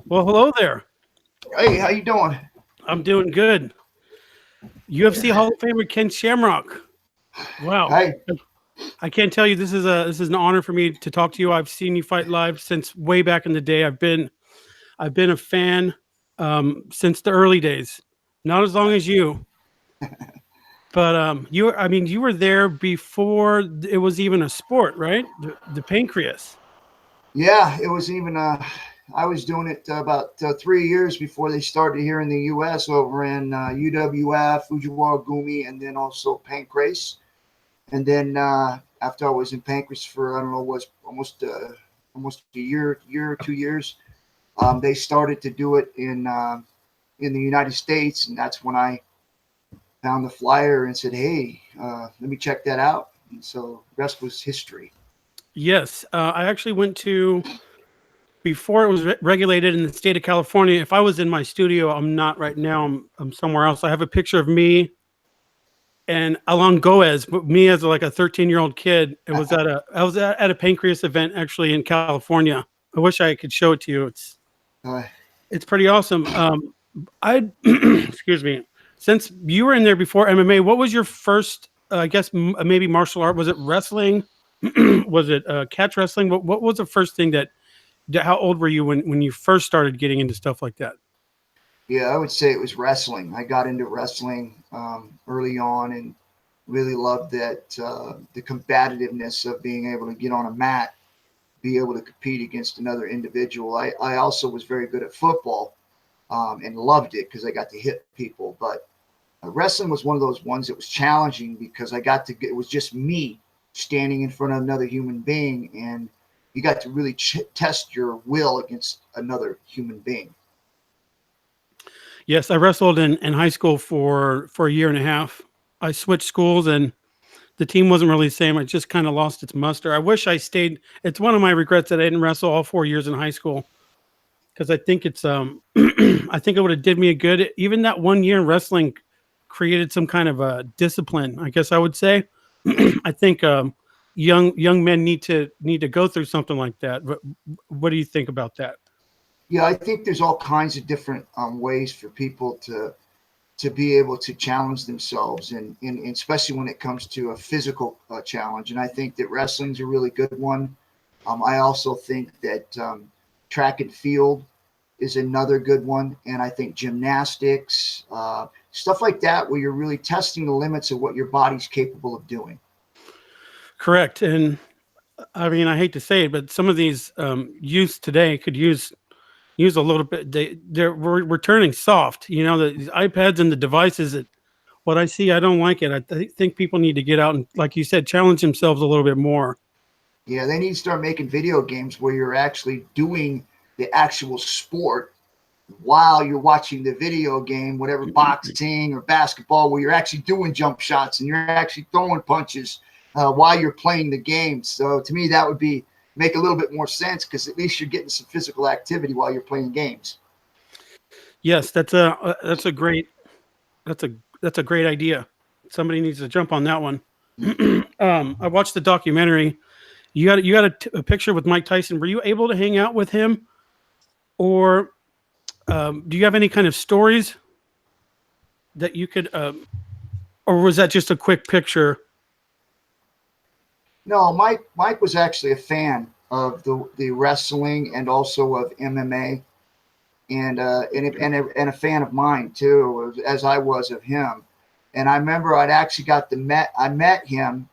Well, hello there. Hey, how you doing? I'm doing good. UFC Hall of Famer Ken Shamrock. Wow. Hey, I can't tell you this is an honor for me to talk to you. I've seen you fight live since way back in the day. I've been a fan since the early days. Not as long as you, but you were there before it was even a sport, right? The pancreas. yeah, it was even. I was doing it about 3 years before they started here in the U.S. over in UWF, Fujiwara Gumi, and then also Pancrase. And then after I was in Pancrase for I don't know, was almost a year or 2 years. They started to do it in the United States, and that's when I found the flyer and said, "Hey, let me check that out." And so the rest was history. Yes, I actually went to before it was regulated in the state of California. If I was in my studio, I'm not right now. I'm somewhere else. I have a picture of me and Alan Goez, but me as like a 13-year-old kid. It was at a I was at a pancreas event actually in California. I wish I could show it to you. Uh, It's pretty awesome. I excuse me. Since you were in there before MMA, what was your first? I guess maybe martial art. Was it wrestling? Was it catch wrestling? What was the first thing that? How old were you when you first started getting into stuff like that? Yeah, I would say it was wrestling. I got into wrestling early on and really loved that the combativeness of being able to get on a mat, be able to compete against another individual. I also was very good at football and loved it because I got to hit people. But wrestling was one of those ones that was challenging because I got to get, it was just me standing in front of another human being, and you got to really test your will against another human being. Yes, I wrestled in high school for a year and a half. I switched schools and the team wasn't really the same. I just kind of lost its muster. I wish I stayed. It's one of my regrets that I didn't wrestle all 4 years in high school because I think it's I think it would have did me a good. Even that 1 year in wrestling created some kind of a discipline. I guess I would say. I think young men need to go through something like that. What do you think about that? Yeah, I think there's all kinds of different ways for people to be able to challenge themselves, and especially when it comes to a physical challenge. And I think that wrestling's a really good one. I also think that track and field is another good one, and I think gymnastics, stuff like that, where you're really testing the limits of what your body's capable of doing. Correct. And I mean, I hate to say it, but some of these youths today could use a little bit. We're turning soft. You know, these iPads and the devices. That what I see, I don't like it. Think people need to get out and, like you said, challenge themselves a little bit more. Yeah, they need to start making video games where you're actually doing the actual sport while you're watching the video game, whatever boxing or basketball, where you're actually doing jump shots and you're actually throwing punches while you're playing the game. So to me, that would be make a little bit more sense because at least you're getting some physical activity while you're playing games. Yes, that's a that's a great idea. Somebody needs to jump on that one. I watched the documentary. You got a picture with Mike Tyson. Were you able to hang out with him, or do you have any kind of stories that you could, or was that just a quick picture? No, Mike was actually a fan of the wrestling and also of MMA, and a fan of mine too, as I was of him. And I remember I'd actually got the met I met him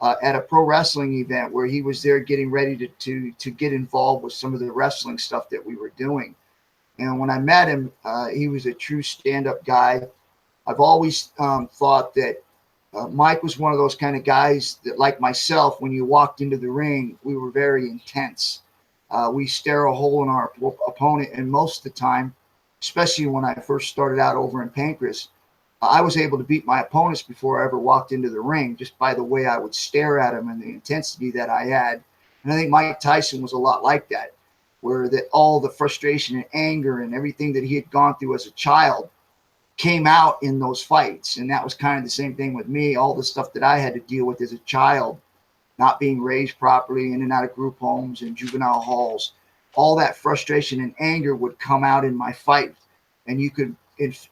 at a pro wrestling event where he was there getting ready to get involved with some of the wrestling stuff that we were doing. And when I met him, he was a true stand up guy. I've always thought that Mike was one of those kind of guys that, like myself, when you walked into the ring, we were very intense. We stare a hole in our opponent, and most of the time, especially when I first started out over in Pancras, I was able to beat my opponents before I ever walked into the ring just by the way I would stare at them and the intensity that I had. And I think Mike Tyson was a lot like that, where that all the frustration and anger and everything that he had gone through as a child came out in those fights. And that was kind of the same thing with me. All the stuff that I had to deal with as a child, not being raised properly, in and out of group homes and juvenile halls. all that frustration and anger would come out in my fight, and you could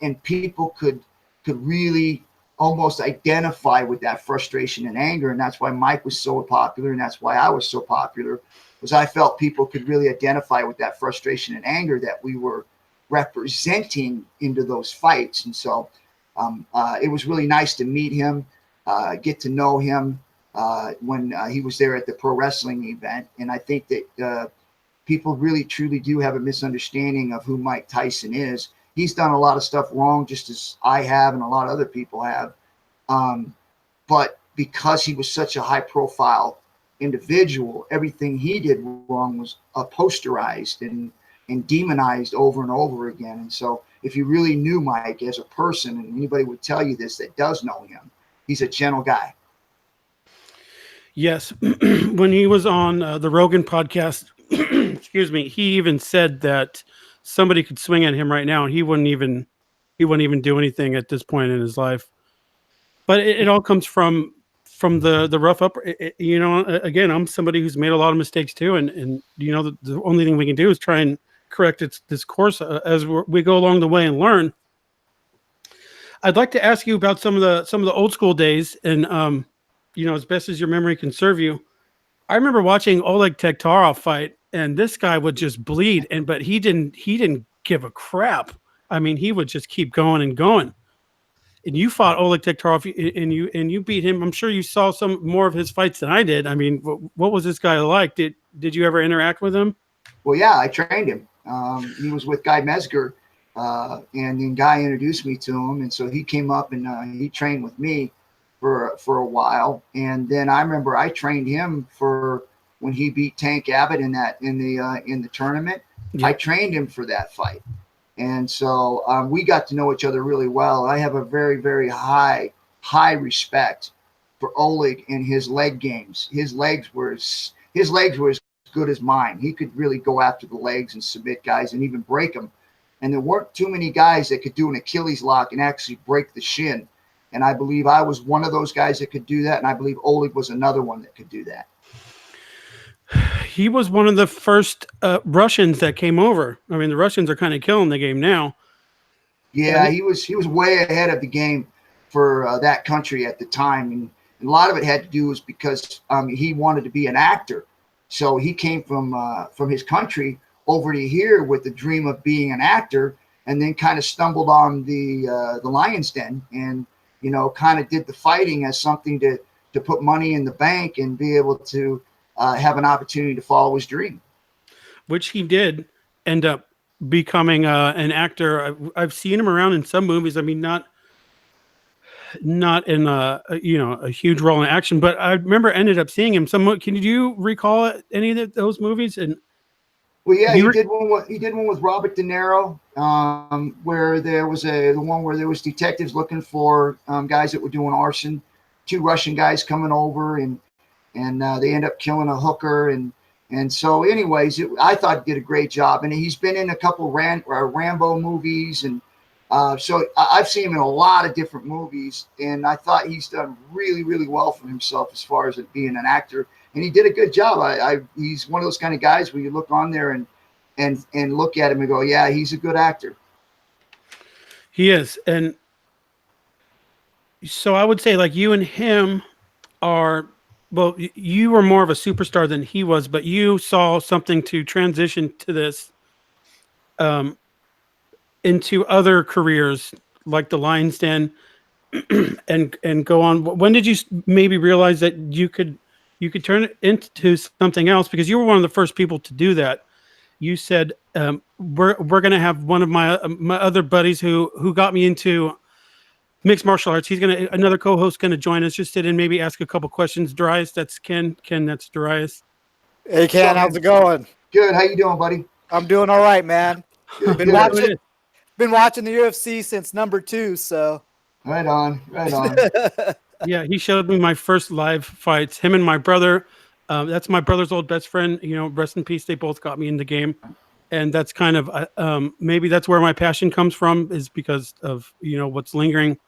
and people could really almost identify with that frustration and anger. And that's why Mike was so popular, and that's why I was so popular, was I felt people could really identify with that frustration and anger that we were representing into those fights. And so it was really nice to meet him, get to know him when he was there at the pro wrestling event. And I think that people really truly do have a misunderstanding of who Mike Tyson is. He's done a lot of stuff wrong, just as I have and a lot of other people have. But because he was such a high profile individual, everything he did wrong was posterized and demonized over and over again. And so if you really knew Mike as a person, and anybody would tell you this that does know him, he's a gentle guy. Yes. When he was on the Rogan podcast, excuse me, he even said that somebody could swing at him right now and he wouldn't even do anything at this point in his life. But it all comes from the rough up. You know, again, I'm somebody who's made a lot of mistakes too, and you know, the only thing we can do is try and correct this course as we go along the way and learn. I'd like to ask you about some of the old school days, and you know, as best as your memory can serve you. I remember watching Oleg Tektarov fight, and this guy would just bleed, but he didn't give a crap. I mean, he would just keep going and going. And you fought Oleg Tektarov, and you beat him. I'm sure you saw some more of his fights than I did. I mean, what was this guy like? Did you ever interact with him? Well, yeah, I trained him. He was with Guy Mesger, and then Guy introduced me to him, and so he came up and he trained with me for a while. And then I remember I trained him for when he beat Tank Abbott in the tournament. Yep. I trained him for that fight. And so we got to know each other really well. I have a very, very high respect for Oleg and his leg games. His legs were as good as mine. He could really go after the legs and submit guys and even break them. And there weren't too many guys that could do an Achilles lock and actually break the shin. And I believe I was one of those guys that could do that. And I believe Oleg was another one that could do that. He was one of the first Russians that came over. I mean, the Russians are kind of killing the game now. Yeah, he was way ahead of the game for that country at the time. And a lot of it had to do was because he wanted to be an actor. So he came from his country over to here with the dream of being an actor, and then kind of stumbled on the Lion's Den, and you know, kind of did the fighting as something to put money in the bank and be able to have an opportunity to follow his dream. Which he did end up becoming an actor. I've seen him around in some movies. I mean, not in a huge role in action, but I remember ended up seeing him. Can you recall any of those movies? And well, yeah, he did one with Robert De Niro, where there was the one where there was detectives looking for guys that were doing arson. 2 Russian guys coming over, and they end up killing a hooker, and so anyways, I thought he did a great job, and he's been in a couple Rambo movies, and so I've seen him in a lot of different movies, and I thought he's done really, really well for himself as far as being an actor, and he did a good job. He's one of those kind of guys where you look on there and look at him and go, yeah, he's a good actor. He is, and so I would say, like, you and him are, well, you were more of a superstar than he was, but you saw something to transition to this into other careers like the Lion's Den and go on. When did you maybe realize that you could turn it into something else? Because you were one of the first people to do that. You said, we're going to have one of my other buddies who got me into mixed martial arts. Another co-host going to join us, just sit and maybe ask a couple questions. Darius, that's Ken. Ken, that's Darius. Hey, Ken, how's it going? Good. How you doing, buddy? I'm doing all right, man. Been watching the UFC since number 2, so. Right on. Yeah, he showed me my first live fights. Him and my brother. That's my brother's old best friend. You know, rest in peace. They both got me in the game. And that's kind of maybe that's where my passion comes from, is because of, you know, what's lingering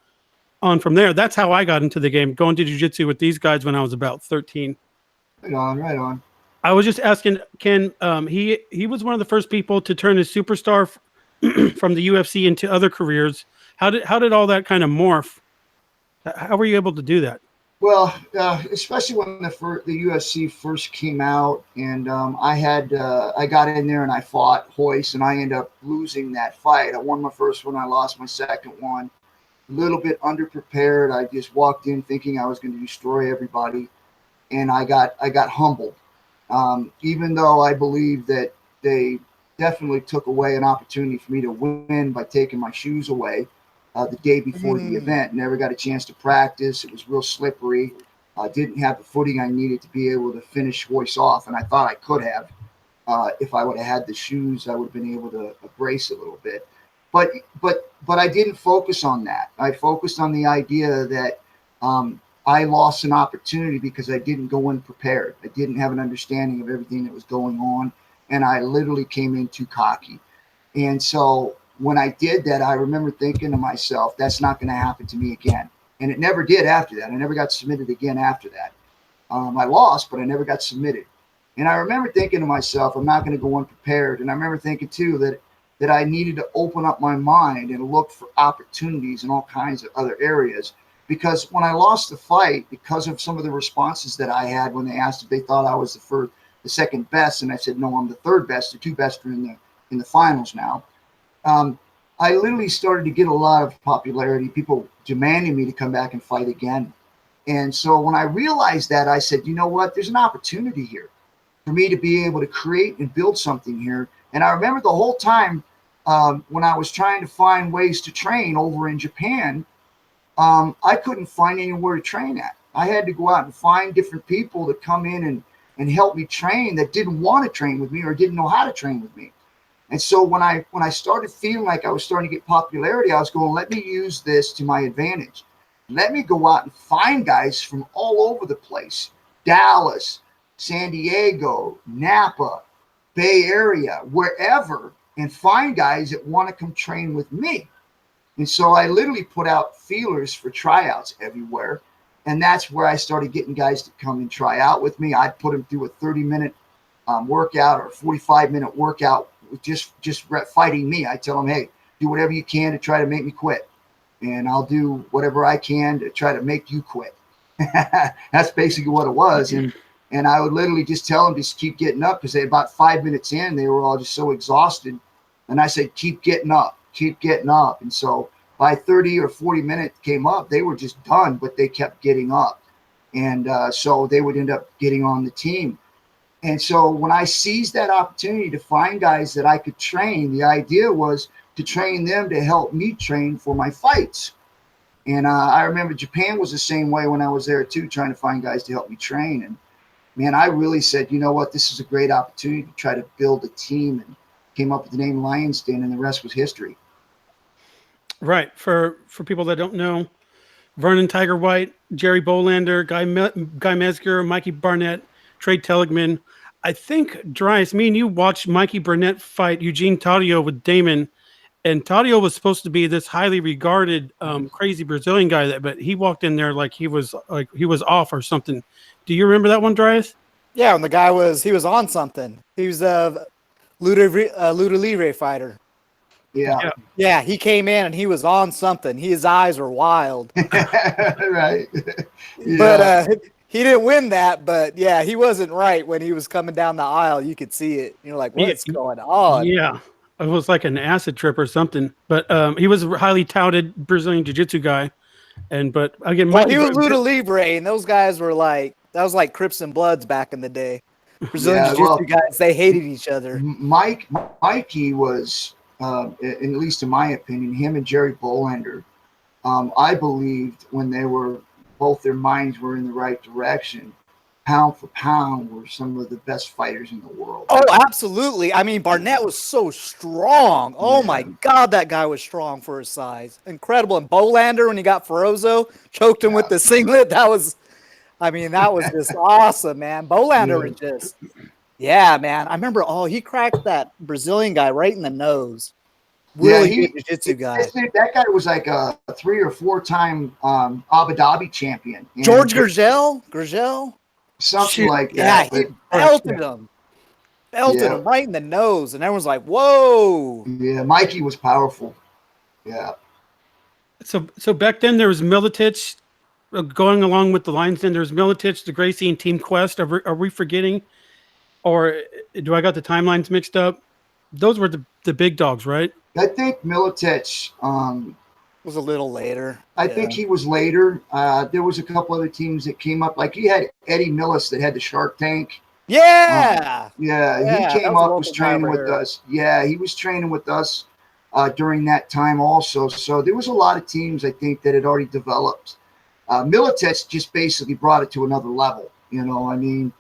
on from there. That's how I got into the game, going to jiu-jitsu with these guys when I was about 13. Right on. I was just asking, Ken. He was one of the first people to turn his superstar from the UFC into other careers. How did all that kind of morph? How were you able to do that? Well, especially when the UFC first came out, and I got in there and I fought Hoist, and I ended up losing that fight. I won my first one, I lost my second one. A little bit underprepared. I just walked in thinking I was going to destroy everybody, and I got humbled. Even though I believe that they definitely took away an opportunity for me to win by taking my shoes away the day before the event. Never got a chance to practice. It was real slippery. I didn't have the footing I needed to be able to finish Royce off, and I thought I could have. If I would have had the shoes, I would have been able to brace a little bit. But I didn't focus on that. I focused on the idea that I lost an opportunity because I didn't go in prepared. I didn't have an understanding of everything that was going on, and I literally came in too cocky. And so when I did that, I remember thinking to myself, that's not going to happen to me again. And it never did after that. I never got submitted again after that. I lost, but I never got submitted. And I remember thinking to myself, I'm not going to go unprepared. And I remember thinking, too, that I needed to open up my mind and look for opportunities in all kinds of other areas. Because when I lost the fight, because of some of the responses that I had when they asked if they thought I was the second best, and I said, no, I'm the third best. The two best are in the finals now. I literally started to get a lot of popularity, people demanding me to come back and fight again. And so when I realized that, I said, you know what, there's an opportunity here for me to be able to create and build something here. And I remember the whole time when I was trying to find ways to train over in Japan, I couldn't find anywhere to train at. I had to go out and find different people to come in and help me train that didn't want to train with me or didn't know how to train with me. And so when I started feeling like I was starting to get popularity, I was going, let me use this to my advantage. Let me go out and find guys from all over the place, Dallas, San Diego, Napa, Bay Area, wherever, and find guys that want to come train with me. And so I literally put out feelers for tryouts everywhere. And that's where I started getting guys to come and try out with me. I'd put them through a 30-minute workout or a 45-minute workout with just fighting me. I tell them, hey, do whatever you can to try to make me quit. And I'll do whatever I can to try to make you quit. That's basically what it was. And I would literally just tell them, just keep getting up, because about 5 minutes in, they were all just so exhausted. And I said, keep getting up, keep getting up. And so by 30 or 40 minutes came up, they were just done, but they kept getting up. And so they would end up getting on the team. And so when I seized that opportunity to find guys that I could train, the idea was to train them to help me train for my fights. And I remember Japan was the same way when I was there too, trying to find guys to help me train. And man, I really said, you know what, this is a great opportunity to try to build a team, and came up with the name Lions Den, and the rest was history. Right. For people that don't know, Vernon Tiger White, Jerry Bolander, Guy Mesger, Mikey Barnett, Trey Telligman. I think, Dries, me and you watched Mikey Burnett fight Eugene Tadio with Damon, and Tadio was supposed to be this highly regarded, crazy Brazilian guy, but he walked in there like he was off or something. Do you remember that one, Dries? Yeah, when the guy was on something. He was a Luda Livre fighter. Yeah. Yeah, he came in and he was on something. His eyes were wild. Right. Yeah. But he didn't win that, but yeah, he wasn't right when he was coming down the aisle. You could see it. You're like, what's going on? Yeah. It was like an acid trip or something. But he was a highly touted Brazilian Jiu-Jitsu guy. But again, he was Luda Libre, and those guys were like, that was like Crips and Bloods back in the day. Brazilian Jiu-Jitsu guys, they hated each other. Mikey was, at least in my opinion, him and Jerry Bolander, I believed when they were, both their minds were in the right direction, pound for pound were some of the best fighters in the world. Oh, absolutely. I mean, Barnett was so strong. Oh, my God, that guy was strong for his size. Incredible. And Bolander, when he got Ferozzo, choked him with the singlet. That was just awesome, man. Bolander was just, man. I remember, he cracked that Brazilian guy right in the nose. Really good jiu-jitsu guy. That guy was like a 3 or 4 time Abu Dhabi champion. George Gurgel? something like Yeah, that. he But belted him. Belted him right in the nose. And everyone's like, whoa. yeah, Mikey was powerful. Yeah. So back then there was Militich going along with the Lions Den. There's Militich, the Gracie, and Team Quest. Are we forgetting? Or do I got the timelines mixed up? Those were the big dogs, right? I think Militich, Was a little later. I think he was later. There was a couple other teams that came up. Like, he had Eddie Millis that had the Shark Tank. Yeah. He that came was a up, was local training driver with here. us. Yeah, he was training with us during that time also. So there was a lot of teams, I think, that had already developed. Militich just basically brought it to another level. You know, I mean,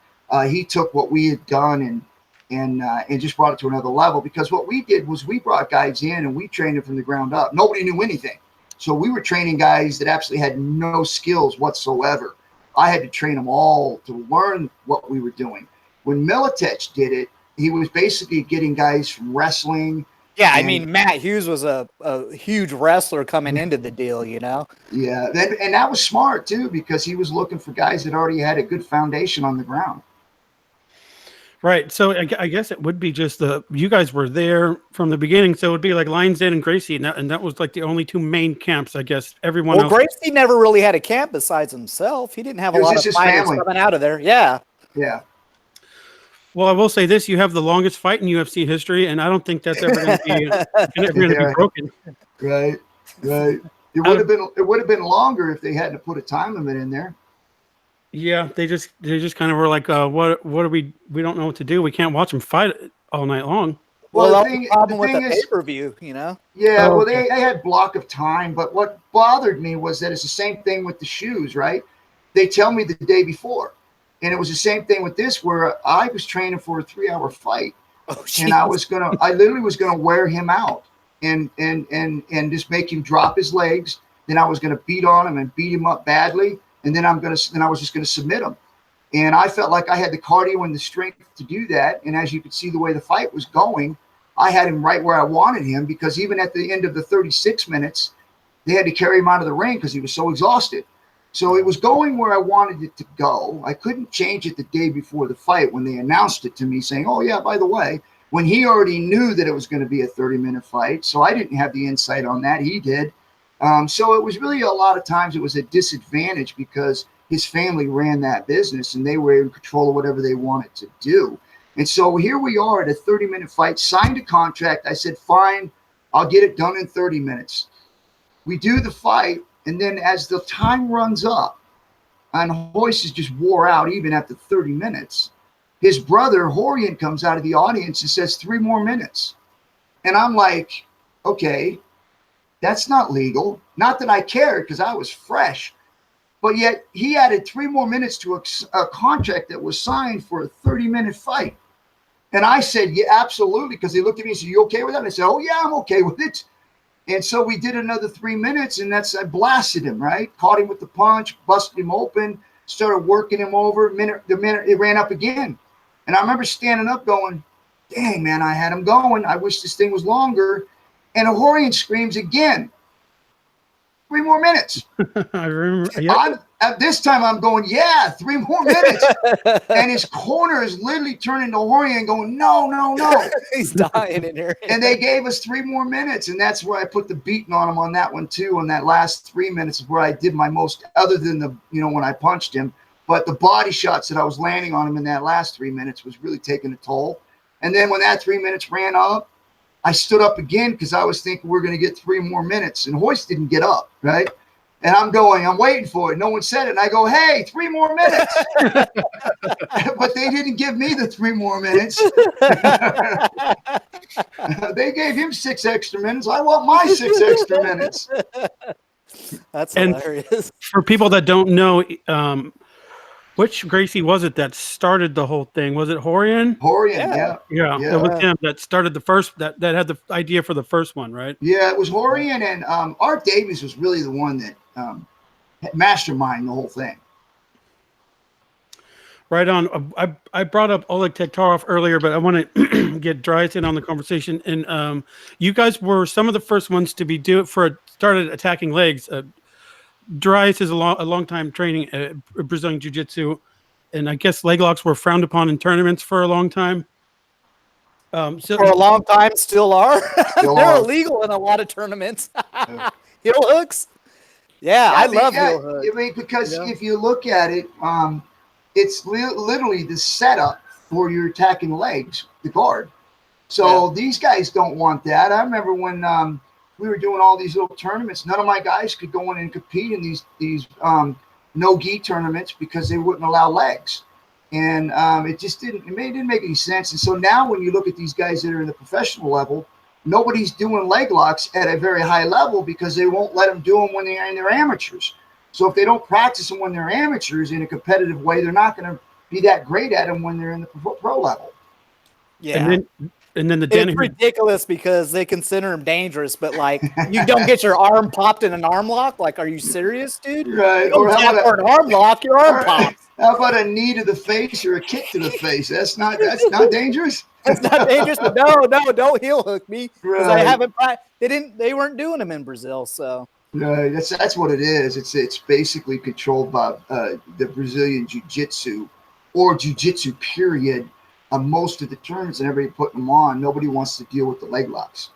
he took what we had done and just brought it to another level, because what we did was we brought guys in and we trained them from the ground up. Nobody knew anything. So we were training guys that absolutely had no skills whatsoever. I had to train them all to learn what we were doing. When Militich did it, he was basically getting guys from wrestling. Yeah, I mean, Matt Hughes was a huge wrestler coming into the deal, you know? Yeah, and that was smart too, because he was looking for guys that already had a good foundation on the ground. Right. So I guess it would be just you guys were there from the beginning. So it would be like Lions Den and Gracie. And that was like the only two main camps, I guess. Everyone else. Gracie never really had a camp besides himself. He didn't have a lot of fighters coming out of there. Yeah. Yeah. Well, I will say this: you have the longest fight in UFC history, and I don't think that's ever going to be broken. Right. It would have been longer if they hadn't put a time limit in there. Yeah, they just kind of were like, what are we don't know what to do. We can't watch them fight all night long. Well, the problem with the pay-per-view, you know? Yeah, well, they had block of time, but what bothered me was that it's the same thing with the shoes, right? They tell me the day before. And it was the same thing with this, where I was training for a 3-hour fight. And I literally was gonna wear him out and just make him drop his legs. Then I was gonna beat on him and beat him up badly. And then I was just gonna submit him. And I felt like I had the cardio and the strength to do that. And as you could see the way the fight was going, I had him right where I wanted him, because even at the end of the 36 minutes, they had to carry him out of the ring because he was so exhausted. So it was going where I wanted it to go. I couldn't change it the day before the fight when they announced it to me, saying, oh, yeah, by the way, when he already knew that it was going to be a 30-minute fight. So I didn't have the insight on that. He did. So it was really a lot of times it was a disadvantage, because his family ran that business and they were in control of whatever they wanted to do. And so here we are at a 30-minute fight, signed a contract. I said, fine, I'll get it done in 30 minutes. We do the fight. And then as the time runs up and Hoist is just wore out, even after 30 minutes, his brother, Horian, comes out of the audience and says 3 more minutes. And I'm like, okay, that's not legal. Not that I cared, because I was fresh. But yet he added 3 more minutes to a contract that was signed for a 30-minute fight. And I said, yeah, absolutely. Because they looked at me and said, you okay with that? And I said, oh, yeah, I'm okay with it. And so we did another 3 minutes, and I blasted him, right? Caught him with the punch, busted him open, started working him over. The minute it ran up again. And I remember standing up going, dang, man, I had him going. I wish this thing was longer. And Horian screams again, 3 more minutes. I remember. Yeah. At this time, I'm going, yeah, 3 more minutes. And his corner is literally turning to Horian and going, no. He's dying in there. And they gave us 3 more minutes. And that's where I put the beating on him on that one, too. On that last 3 minutes is where I did my most, other than when I punched him. But the body shots that I was landing on him in that last 3 minutes was really taking a toll. And then when that 3 minutes ran up, I stood up again, because I was thinking we're going to get 3 more minutes. And Hoist didn't get up, right? And I'm waiting for it. No one said it. And I go, hey, 3 more minutes. But they didn't give me the 3 more minutes. They gave him 6 extra minutes. I want my 6 extra minutes. That's hilarious. For people that don't know, which Gracie was it that started the whole thing? Was it Horian? Horian, yeah. It was him that started the first, that had the idea for the first one, right? Yeah, it was Horian, and Art Davies was really the one that masterminded the whole thing. Right on. I brought up Oleg Tektarov earlier, but I want to get Dries in on the conversation. And you guys were some of the first ones to started attacking legs. Dries is a long time training Brazilian Jiu-Jitsu, and I guess leg locks were frowned upon in tournaments for a long time. So For a long time, still are. Still They're are. illegal in a lot of tournaments. Heel hooks. Yeah, I love heel hooks. I mean, because you know? if you look at it, it's literally the setup for your attacking legs, the guard. So these guys don't want that. I remember when we were doing all these little tournaments, none of my guys could go in and compete in these no-gi tournaments because they wouldn't allow legs. And it just didn't make any sense. And so now when you look at these guys that are in the professional level, nobody's doing leg locks at a very high level because they won't let them do them when they're in their amateurs. So if they don't practice them when they're amateurs in a competitive way, they're not going to be that great at them when they're in the pro level. Yeah. And then the It's ridiculous because they consider them dangerous, but like you don't get your arm popped in an arm lock. Like, are you serious, dude? Right. You don't tap for an arm lock, your arm pops. How about a knee to the face or a kick to the face? That's not dangerous. It's not dangerous, but no, don't heel hook me because I Right. haven't. They weren't doing them in Brazil, so. No, that's what it is. It's basically controlled by the Brazilian jiu-jitsu or jiu-jitsu period. Most of the tournaments and everybody putting them on, nobody wants to deal with the leg locks.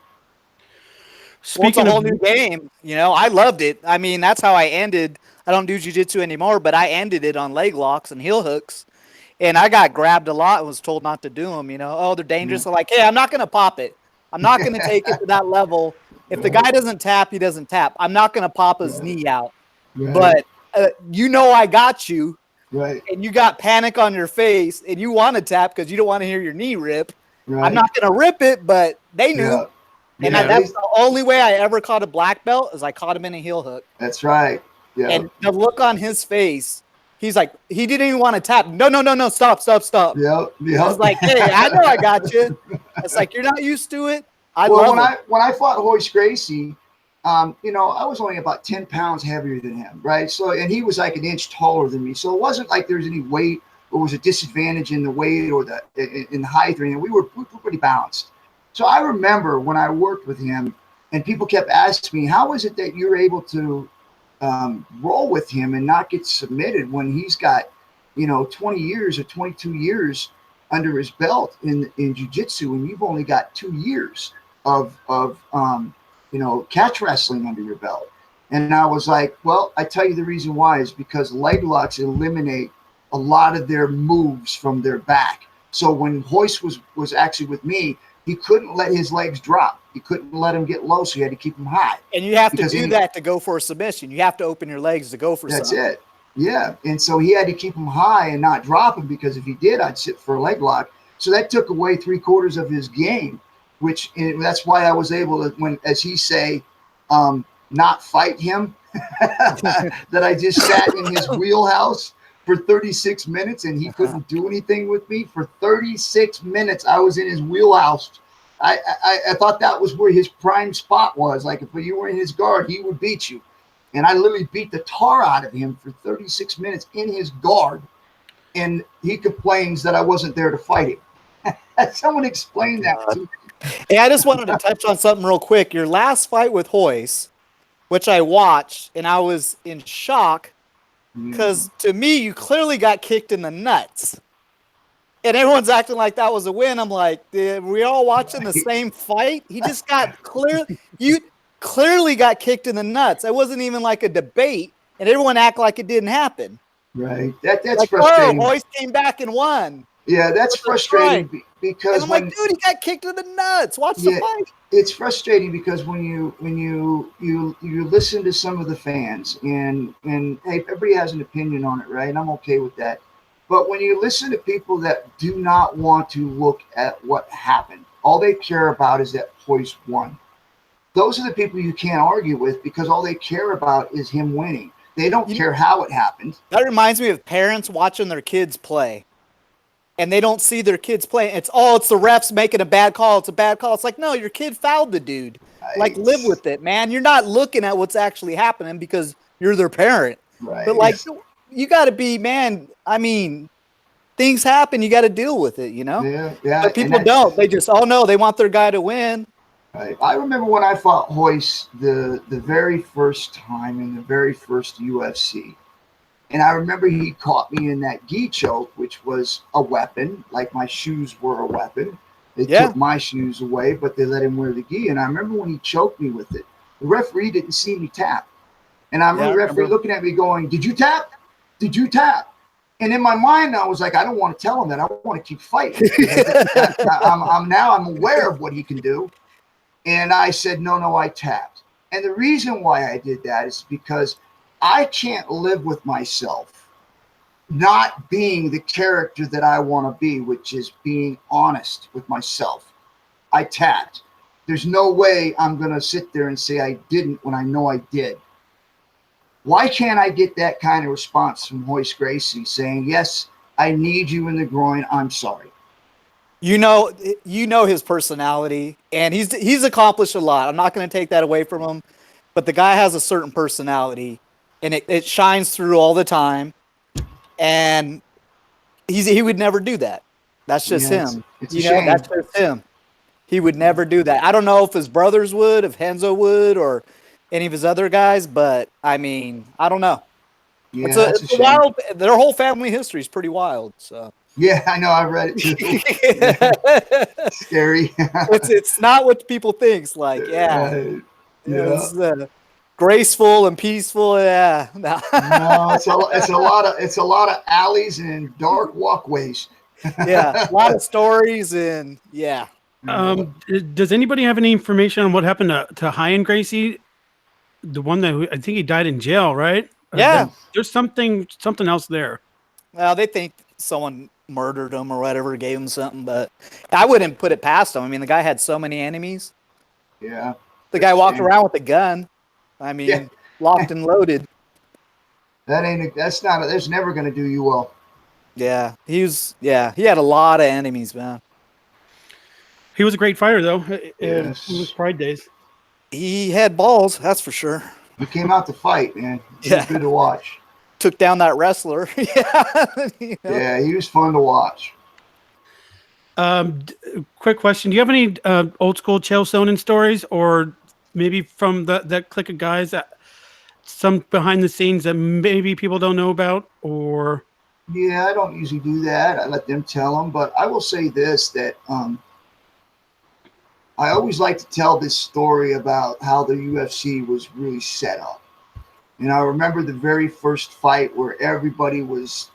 Well, it's a whole new game. You know, I loved it. I mean, that's how I ended. I don't do jiu-jitsu anymore, but I ended it on leg locks and heel hooks. And I got grabbed a lot and was told not to do them, you know. Oh, they're dangerous. I'm like, hey, I'm not going to pop it. I'm not going to take it to that level. If the guy doesn't tap, he doesn't tap. I'm not going to pop his knee out. But you know I got you. Right. And you got panic on your face and you want to tap because you don't want to hear your knee rip. Right. I'm not going to rip it, but they knew. Yeah. And that's the only way I ever caught a black belt is I caught him in a heel hook. That's right. Yeah. And the look on his face, he's like, he didn't even want to tap. No, stop. Yeah. I was like, hey, I know I got you. It's like, you're not used to it. When I fought Hoist Gracie, you know, I was only about 10 pounds heavier than him, right? So, and he was like an inch taller than me. So it wasn't like there was any weight or was a disadvantage in the weight or in the height or anything. We were pretty balanced. So I remember when I worked with him and people kept asking me, how is it that you're able to roll with him and not get submitted when he's got, you know, 20 years or 22 years under his belt in jiu-jitsu and you've only got 2 years of you know, catch wrestling under your belt. And I was like, well, I tell you the reason why is because leg locks eliminate a lot of their moves from their back. So when Hoist was actually with me, he couldn't let his legs drop. He couldn't let him get low, so he had to keep them high. And you have to do that to go for a submission. You have to open your legs to go for That's something. it. Yeah. And so he had to keep them high and not drop them because if he did, I'd sit for a leg lock. So that took away 3/4 of his game. And that's why I was able to, when, as he say, not fight him, that I just sat in his wheelhouse for 36 minutes and he couldn't do anything with me. For 36 minutes, I was in his wheelhouse. I thought that was where his prime spot was. Like if you were in his guard, he would beat you. And I literally beat the tar out of him for 36 minutes in his guard. And he complains that I wasn't there to fight him. Someone explain that to me. Hey, I just wanted to touch on something real quick. Your last fight with Hoist, which I watched, and I was in shock because to me, you clearly got kicked in the nuts. And everyone's acting like that was a win. I'm like, were we all watching the same fight? He just got you clearly got kicked in the nuts. It wasn't even like a debate, and everyone acted like it didn't happen. Right. That's like, frustrating. Oh, Hoist came back and won. Yeah, that's frustrating because and I'm like, dude, he got kicked in the nuts. Watch the fight. It's frustrating because when you listen to some of the fans and hey, everybody has an opinion on it, right? And I'm okay with that. But when you listen to people that do not want to look at what happened, all they care about is that Hoist won. Those are the people you can't argue with because all they care about is him winning. They don't care how it happened. That reminds me of parents watching their kids play. And they don't see their kids playing. It's the refs making a bad call. It's a bad call. It's like, no, your kid fouled the dude. Like, live with it, man. You're not looking at what's actually happening because you're their parent. Right. But like, you got to be, man. I mean, things happen. You got to deal with it, you know? Yeah. But people don't. They just, they want their guy to win. Right. I remember when I fought Hoist the very first time in the very first UFC. And I remember he caught me in that gi choke, which was a weapon, like my shoes were a weapon. They took my shoes away, but they let him wear the gi. And I remember when he choked me with it, the referee didn't see me tap. And I remember the referee looking at me going, "Did you tap? Did you tap?" And in my mind, I was like, I don't want to tell him that. I want to keep fighting. I'm aware of what he can do. And I said, no, I tapped. And the reason why I did that is because I can't live with myself not being the character that I want to be, which is being honest with myself. I tapped. There's no way I'm going to sit there and say I didn't when I know I did. Why can't I get that kind of response from Royce Gracie saying, yes, I need you in the groin. I'm sorry. You know his personality, and he's accomplished a lot. I'm not going to take that away from him, but the guy has a certain personality, and it shines through all the time. And he would never do that. That's just him. It's a shame. That's just him. He would never do that. I don't know if his brothers would, if Henzo would, or any of his other guys, but I mean, I don't know. Yeah, it's a wild. Their whole family history is pretty wild. So yeah, I know. I read it too. Scary. it's not what people think. Like, it's graceful and peaceful. Yeah, no, it's a lot of alleys and dark walkways. Yeah, a lot of stories and yeah. Does anybody have any information on what happened to Hyan Gracie? The one that I think he died in jail, right? Yeah. There's something else there. Well, they think someone murdered him or whatever, gave him something, but I wouldn't put it past him. I mean, the guy had so many enemies. Yeah. The guy walked around with a gun. I mean, locked and loaded. That's never going to do you well. Yeah. He had a lot of enemies, man. He was a great fighter, though. It was Pride days. He had balls, that's for sure. He came out to fight, man. It was good to watch. Took down that wrestler. Yeah, he was fun to watch. Quick question: do you have any old school Chael Sonnen stories, or maybe from that clique of guys that some behind the scenes that maybe people don't know about? Or yeah, I don't usually do that. I let them tell them, but I will say this: that I always like to tell this story about how the UFC was really set up. And I remember the very first fight where everybody was,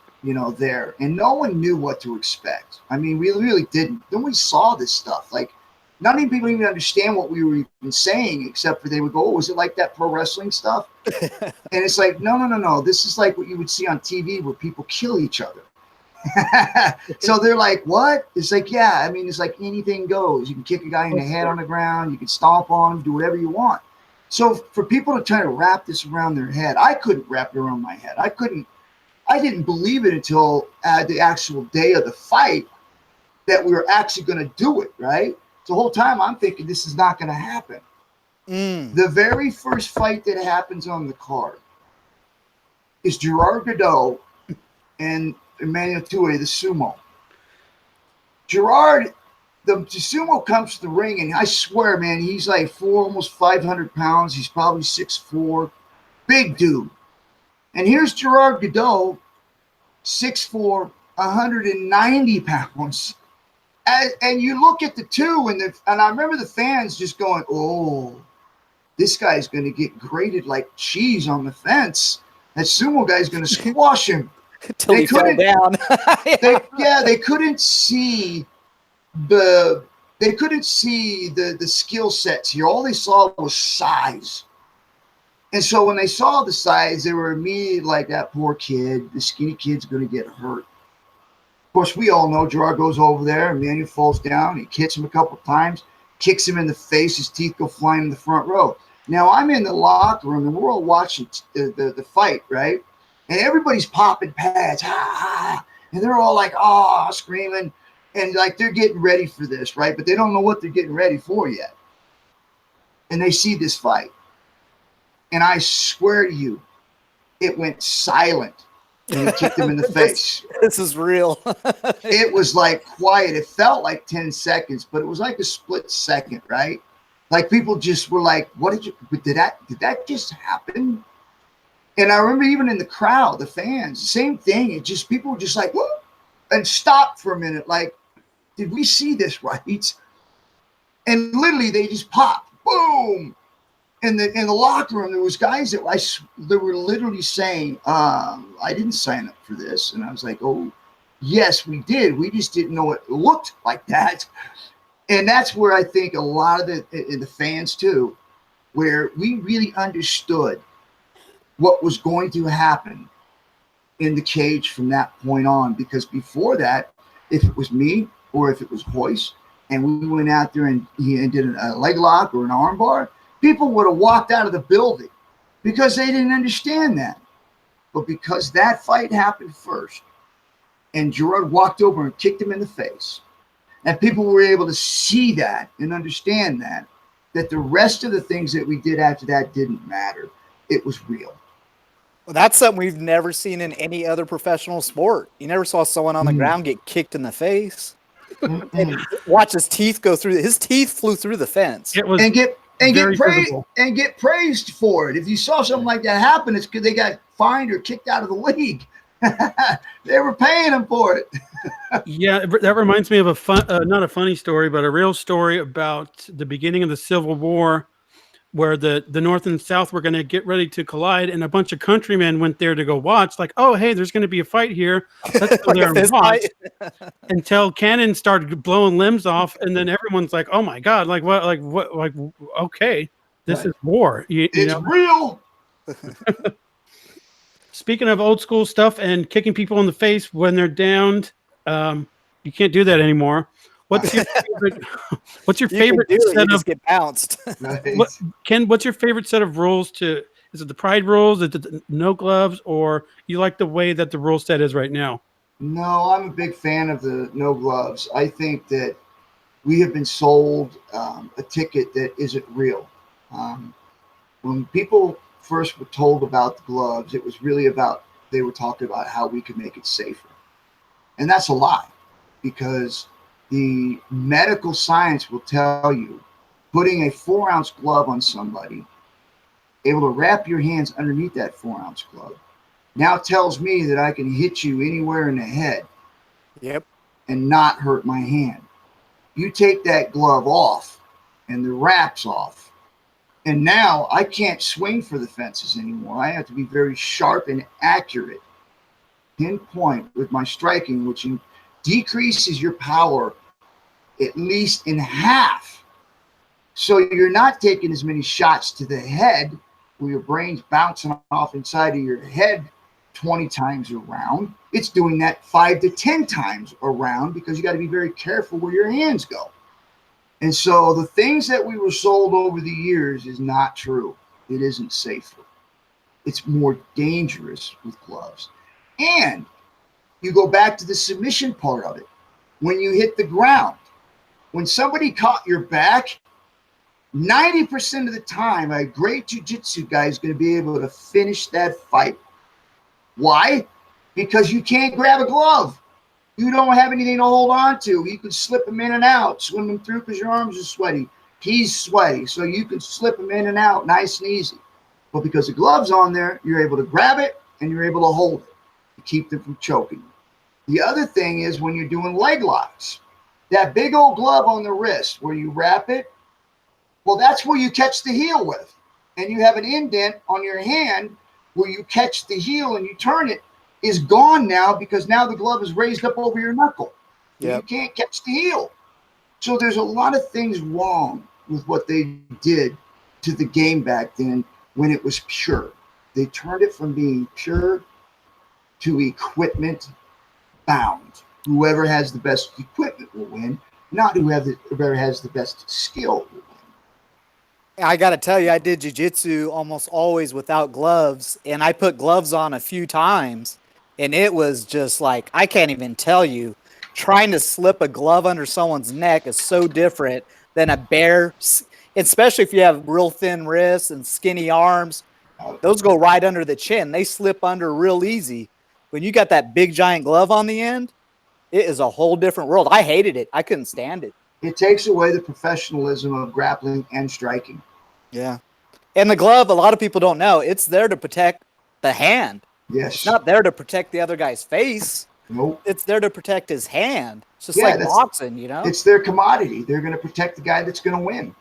there, and no one knew what to expect. I mean, we really didn't. Nobody saw this stuff. Like, not even people even understand what we were even saying, except for they would go, "Oh, was it like that pro wrestling stuff?" And it's like, no. This is like what you would see on TV where people kill each other. So they're like, what? It's like, yeah, I mean, it's like anything goes. You can kick a guy in the head on the ground. You can stomp on him, do whatever you want. So for people to try to wrap this around their head, I couldn't wrap it around my head. I didn't believe it until the actual day of the fight that we were actually going to do it, right? So the whole time I'm thinking this is not going to happen. The very first fight that happens on the card is Gerard Godot and Emmanuel Tue, the sumo. Gerard, the sumo comes to the ring, and I swear, man, he's like almost 500 pounds. He's probably 6'4", big dude. And here's Gerard Godot, 6'4", 190 pounds. And you look at the two, and I remember the fans just going, "Oh, this guy's going to get grated like cheese on the fence. That sumo guy's going to squash him." Until he fell down. They couldn't see the skill sets here. All they saw was size. And so when they saw the size, they were immediately like, that poor kid, the skinny kid's going to get hurt. Of course, we all know Gerard goes over there, Emmanuel falls down, he hits him a couple of times, kicks him in the face, his teeth go flying in the front row. Now, I'm in the locker room, and we're all watching the fight, right? And everybody's popping pads, and they're all like, screaming, and like they're getting ready for this, right? But they don't know what they're getting ready for yet. And they see this fight. And I swear to you, it went silent when he kicked him in the face. This is real. It was like quiet. It felt like 10 seconds, but it was like a split second, right? Like people just were like, did that just happen? And I remember even in the crowd, the fans, same thing. It just, people were just like, whoa, and stopped for a minute. Like, did we see this right? And literally they just popped, boom. In the locker room, there was guys that they were literally saying, I didn't sign up for this. And I was like, oh, yes, we did. We just didn't know it looked like that. And that's where I think a lot of the fans too, where we really understood what was going to happen in the cage from that point on. Because before that, if it was me or if it was Hoist, and we went out there and did a leg lock or an arm bar, people would have walked out of the building because they didn't understand that. But because that fight happened first, and Gerard walked over and kicked him in the face, and people were able to see that and understand that the rest of the things that we did after that didn't matter. It was real. Well, that's something we've never seen in any other professional sport. You never saw someone on the ground get kicked in the face. And watch his teeth go through. His teeth flew through the fence. It was and get visible. praised for it. If you saw something like that happen, it's because they got fined or kicked out of the league. They were paying them for it. Yeah, that reminds me of not a funny story, but a real story about the beginning of the Civil War, where the North and South were going to get ready to collide, and a bunch of countrymen went there to go watch. Like, oh, hey, there's going to be a fight here. Let's go there and watch. Until cannon started blowing limbs off, and then everyone's like, oh my God, like what, okay, this is war. It's real. Speaking of old school stuff and kicking people in the face when they're downed, you can't do that anymore. What's your favorite? What's your favorite set of? Get bounced. Ken, what's your favorite set of rules? Is it the Pride rules? Is it the no gloves, or you like the way that the rule set is right now? No, I'm a big fan of the no gloves. I think that we have been sold a ticket that isn't real. When people first were told about the gloves, it was really about, they were talking about how we could make it safer. And that's a lie, because the medical science will tell you putting a 4-ounce glove on somebody, able to wrap your hands underneath that 4-ounce glove, now tells me that I can hit you anywhere in the head. Yep. And not hurt my hand. You take that glove off and the wrap's off, and now I can't swing for the fences anymore. I have to be very sharp and accurate, pinpoint with my striking, which decreases your power at least in half. So you're not taking as many shots to the head where your brain's bouncing off inside of your head 20 times around. It's doing that 5 to 10 times around, because you got to be very careful where your hands go. And so the things that we were sold over the years is not true. It isn't safer. It's more dangerous with gloves. And you go back to the submission part of it. When you hit the ground, when somebody caught your back, 90% of the time, a great jiu-jitsu guy is going to be able to finish that fight. Why? Because you can't grab a glove. You don't have anything to hold on to. You can slip them in and out, swim them through because your arms are sweaty. He's sweaty, so you can slip them in and out nice and easy. But because the glove's on there, you're able to grab it and you're able to hold it to keep them from choking you. The other thing is when you're doing leg locks, that big old glove on the wrist where you wrap it, well, that's where you catch the heel with. And you have an indent on your hand where you catch the heel and you turn it, is gone now, because now the glove is raised up over your knuckle. Yep. You can't catch the heel. So there's a lot of things wrong with what they did to the game back then when it was pure. They turned it from being pure to equipment bound. Whoever has the best equipment will win, not whoever has the best skill will win. I got to tell you, I did jiu-jitsu almost always without gloves, and I put gloves on a few times, and it was just like, I can't even tell you, trying to slip a glove under someone's neck is so different than a bare, especially if you have real thin wrists and skinny arms. Those go right under the chin. They slip under real easy. When you got that big giant glove on the end, it is a whole different world. I hated it. I couldn't stand it. It takes away the professionalism of grappling and striking. Yeah. And the glove, a lot of people don't know, it's there to protect the hand. Yes. It's not there to protect the other guy's face. Nope. It's there to protect his hand. It's just Yeah, like boxing, you know? It's their commodity. They're going to protect the guy that's going to win.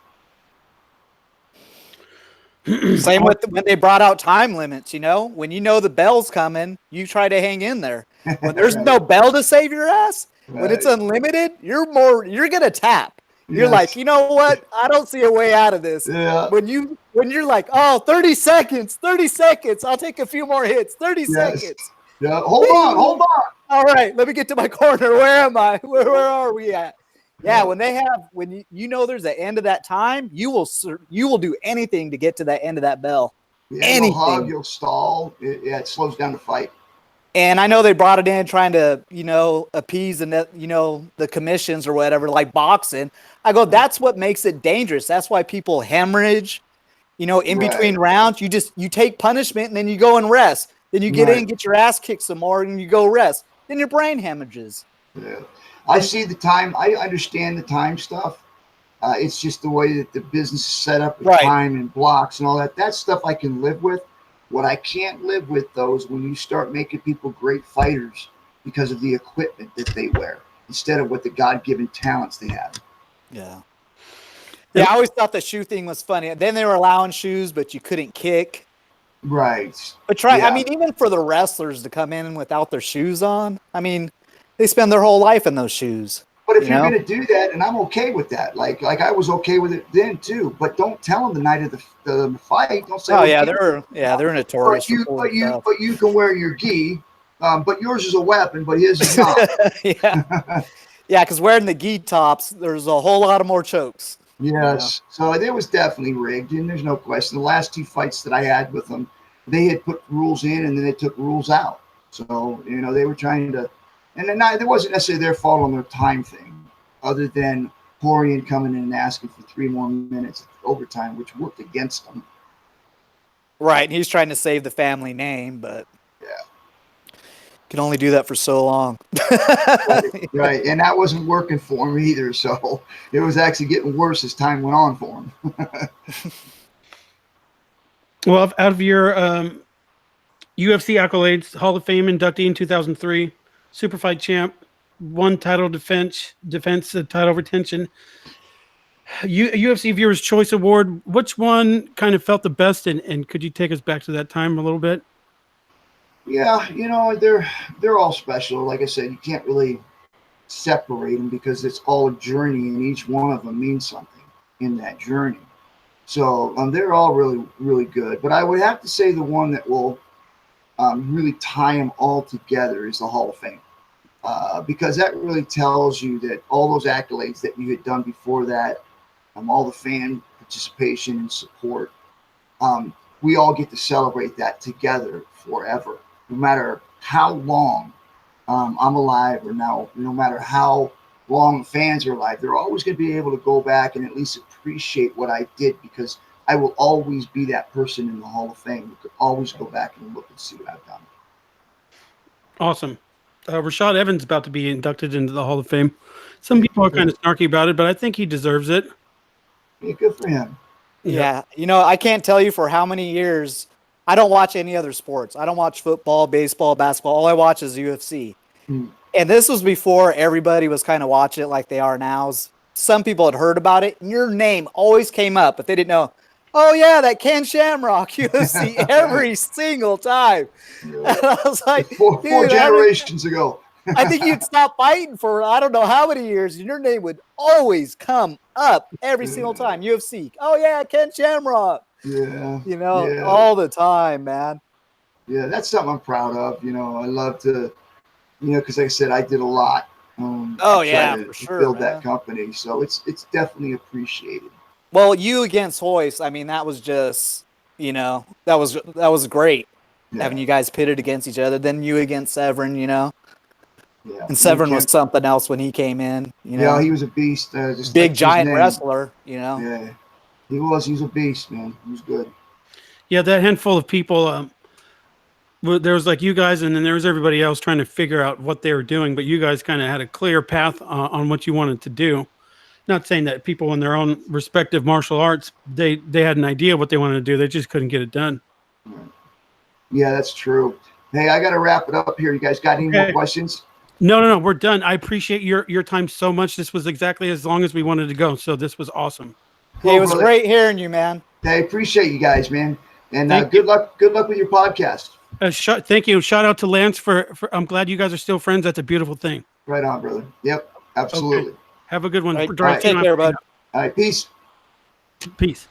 Same with when they brought out time limits, you know? When you know the bell's coming, you try to hang in there. When there's Right. no bell to save your ass, when it's Right. unlimited, you're going to tap. You're Yes. like, you know what? I don't see a way out of this. Yeah. When you're like, oh, 30 seconds, I'll take a few more hits, 30 Yes. seconds. Yeah. Hold on. All right, let me get to my corner. Where am I? Where are we at? Yeah, when you know there's an end of that time, you will do anything to get to that end of that bell. Yeah, anything. You'll hug, you'll stall. It slows down the fight. And I know they brought it in trying to, appease the commissions or whatever, like boxing. I go, that's what makes it dangerous. That's why people hemorrhage, in between rounds. You take punishment and then you go and rest. Then you get in, get your ass kicked some more, and you go rest. Then your brain hemorrhages. Yeah. I see the time. I understand the time stuff. It's just the way that the business is set up with time and blocks and all that. That stuff I can live with. What I can't live with, though, is when you start making people great fighters because of the equipment that they wear instead of what the God-given talents they have. Yeah. Yeah, I always thought the shoe thing was funny. Then they were allowing shoes, but you couldn't kick. Right. But even for the wrestlers to come in without their shoes on, they spend their whole life in those shoes. But if you're going to do that, and I'm okay with that, like I was okay with it then too. But don't tell them the night of the fight. Don't say, "Oh yeah, they're notorious." But you can wear your gi, but yours is a weapon, but his is not. Yeah, because wearing the gi tops, there's a whole lot of more chokes. Yes, so it was definitely rigged, and there's no question. The last two fights that I had with them, they had put rules in, and then they took rules out. So they were trying to. And then it wasn't necessarily their fault on their time thing, other than Poirier coming in and asking for 3 more minutes of overtime, which worked against them. Right, and he's trying to save the family name, but can only do that for so long. Right, and that wasn't working for him either, so it was actually getting worse as time went on for him. Well, out of your UFC accolades, Hall of Fame inductee in 2003, super fight champ, one title defense, title retention. UFC Viewers Choice Award. Which one kind of felt the best, and could you take us back to that time a little bit? Yeah, they're all special. Like I said, you can't really separate them because it's all a journey, and each one of them means something in that journey. So they're all really, really good. But I would have to say the one that will really tie them all together is the Hall of Fame. Because that really tells you that all those accolades that you had done before that, all the fan participation and support, we all get to celebrate that together forever, no matter how long I'm alive or no matter how long fans are alive. They're always going to be able to go back and at least appreciate what I did, because I will always be that person in the Hall of Fame who could always go back and look and see what I've done. Awesome. Rashad Evans about to be inducted into the Hall of Fame. Some people are kind of snarky about it, but I think he deserves it. Yeah, good for him. Yeah. I can't tell you for how many years I don't watch any other sports. I don't watch football, baseball, basketball. All I watch is UFC. And this was before everybody was kind of watching it like they are now. Some people had heard about it, and your name always came up, but they didn't know. Oh yeah, that Ken Shamrock UFC every single time. Yeah. And I was like, four generations ago. I think you'd stop fighting for I don't know how many years, and your name would always come up every single time. UFC. Oh yeah, Ken Shamrock. Yeah. All the time, man. Yeah, that's something I'm proud of. I love to, because like I said, I did a lot. For sure, build man. that company, so it's definitely appreciated. Well, you against Hoist, that was just, that was great. Having you guys pitted against each other. Then you against Severin, Yeah. And Severin was something else when he came in, Yeah, he was a beast. Just big like giant wrestler, Yeah, he was. He was a beast, man. He was good. Yeah, that handful of people. There was like you guys, and then there was everybody else trying to figure out what they were doing. But you guys kind of had a clear path on what you wanted to do. Not saying that people in their own respective martial arts, they had an idea what they wanted to do. They just couldn't get it done. Yeah, that's true. Hey, I got to wrap it up here. You guys got any more Okay. questions? No, we're done. I appreciate your time so much. This was exactly as long as we wanted to go. So this was awesome. Hey, it was brother. great hearing you, man. I appreciate you guys, man. And Thank good luck. Good luck with your podcast. Thank you. Shout out to Lance for. I'm glad you guys are still friends. That's a beautiful thing. Right on, brother. Yep, absolutely. Okay. Have a good one. All right, Drive take safe. care, bud. All right, peace. Peace.